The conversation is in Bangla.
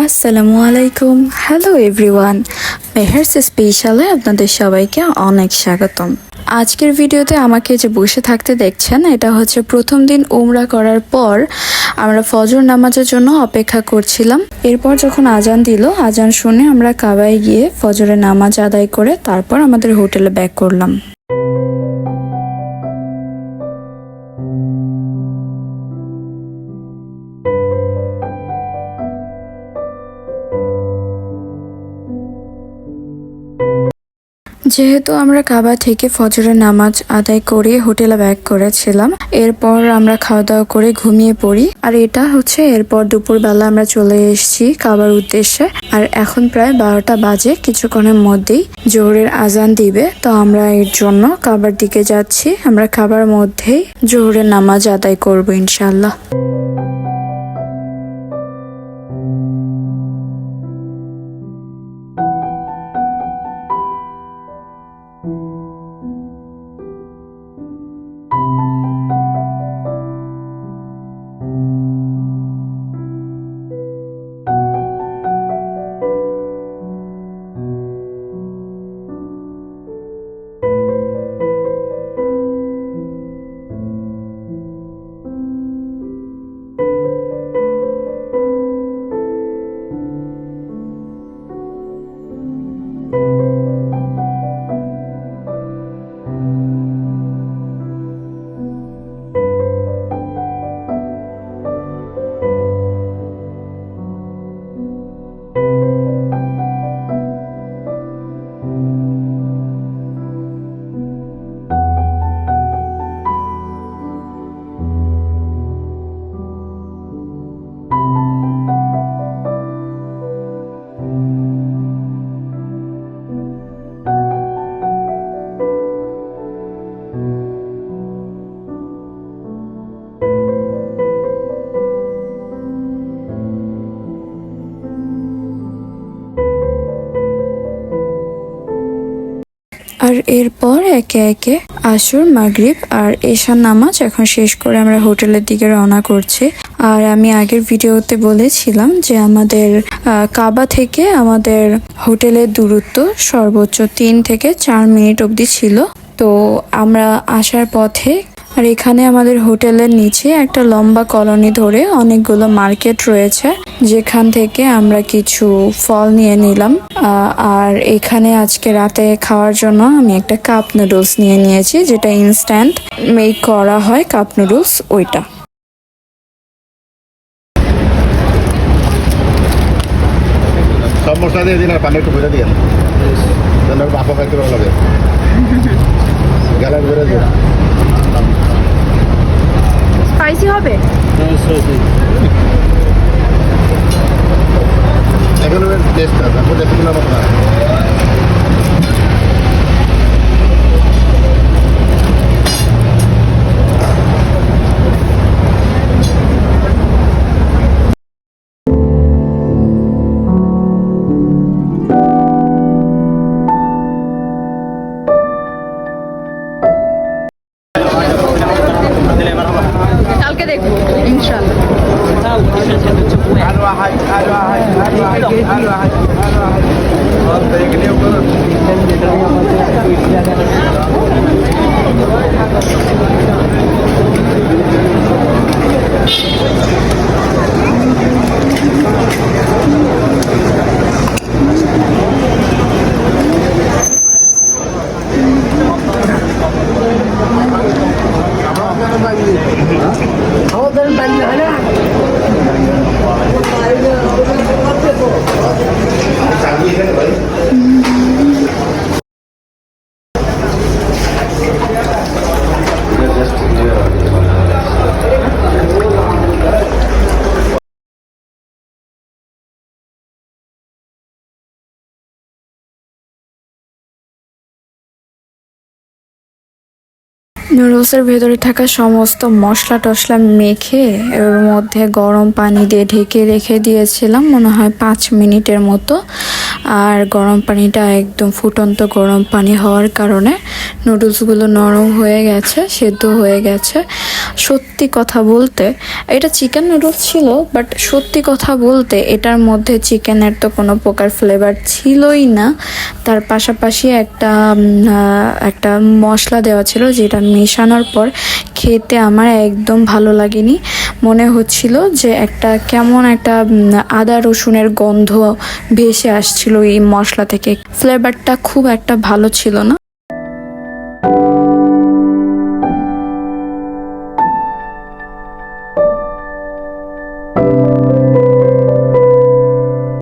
আসসালামু আলাইকুম। হ্যালো এভরিওয়ান, মেহেরস স্পেশালে আপনাদের সবাইকে অনেক স্বাগতম। আজকের ভিডিওতে আমাকে যে বসে থাকতে দেখছেন, এটা হচ্ছে প্রথম দিন উমরা করার পর আমরা ফজর নামাজের জন্য অপেক্ষা করছিলাম। এরপর যখন আজান দিল, আজান শুনে আমরা কাবায় গিয়ে ফজরের নামাজ আদায় করে তারপর আমাদের হোটেলে ব্যাক করলাম। যেহেতু আমরা কাবা থেকে ফজরের নামাজ আদায় করে হোটেলে ব্যাক করেছিলাম, এরপর আমরা খাওয়া দাওয়া করে ঘুমিয়ে পড়ি। আর এটা হচ্ছে এরপর দুপুরবেলা আমরা চলে এসেছি কাবার উদ্দেশ্যে। আর এখন প্রায় 12টা বাজে, কিছুক্ষণের মধ্যেই জোহরের আজান দিবে। তো আমরা এর জন্য কাবার দিকে যাচ্ছি। আমরা কাবার মধ্যেই জোহরের নামাজ আদায় করব ইনশাআল্লাহ। আর এরপর একে একে আসর, মাগরিব আর এশার নামাজ এখন শেষ করে আমরা হোটেলের দিকে রওনা করছি। আর আমি আগের ভিডিওতে বলেছিলাম যে আমাদের কাবা থেকে আমাদের হোটেলের দূরত্ব সর্বোচ্চ 3 থেকে 4 মিনিট অবধি ছিল। তো আমরা আসার পথে, আর এখানে আমাদের হোটেলের নিচে একটা লম্বা কলোনি ধরে অনেকগুলো মার্কেট রয়েছে, যেখান থেকে আমরা কিছু ফল নিয়ে নিলাম। আর এখানে আজকে রাতে খাওয়ার জন্য আমি একটা কাপ নুডলস নিয়ে নিয়েছি, যেটা ইনস্ট্যান্ট মেক করা হয় কাপ নুডলস, ওইটা। সব মশলা দিয়ে দিন আর পানি একটু ভরে দিন, বাপা খাইতে ভালো লাগে। গ্যালার ভরে দিন। স্পাইসি হবে? এগুলো টেস্ট আছে, আপনি দেখে দিলাম আপনার। কালকে দেখবো ইনশাআল্লাহ। নুডলসের ভেতরে থাকা সমস্ত মশলা টশলা মেখে এর মধ্যে গরম পানি দিয়ে ঢেকে রেখে দিয়েছিলাম মনে হয় 5 মিনিটের মতো। আর গরম পানিটা একদম ফুটন্ত গরম পানি হওয়ার কারণে নুডলসগুলো নরম হয়ে গেছে, সেদ্ধ হয়ে গেছে। সত্যি কথা বলতে এটা চিকেন নুডলস ছিল, বাট সত্যি কথা বলতে এটার মধ্যে চিকেনের তো কোনো প্রকার ফ্লেভার ছিলই না। তার পাশাপাশি একটা মশলা দেওয়া ছিল, যেটা মেশানোর পর খেতে আমার একদম ভালো লাগেনি। মনে হচ্ছিল যে কেমন একটা আদা রসুনের গন্ধ ভেসে আসছিল এই মশলা থেকে। ফ্লেভারটা খুব একটা ভালো ছিল না।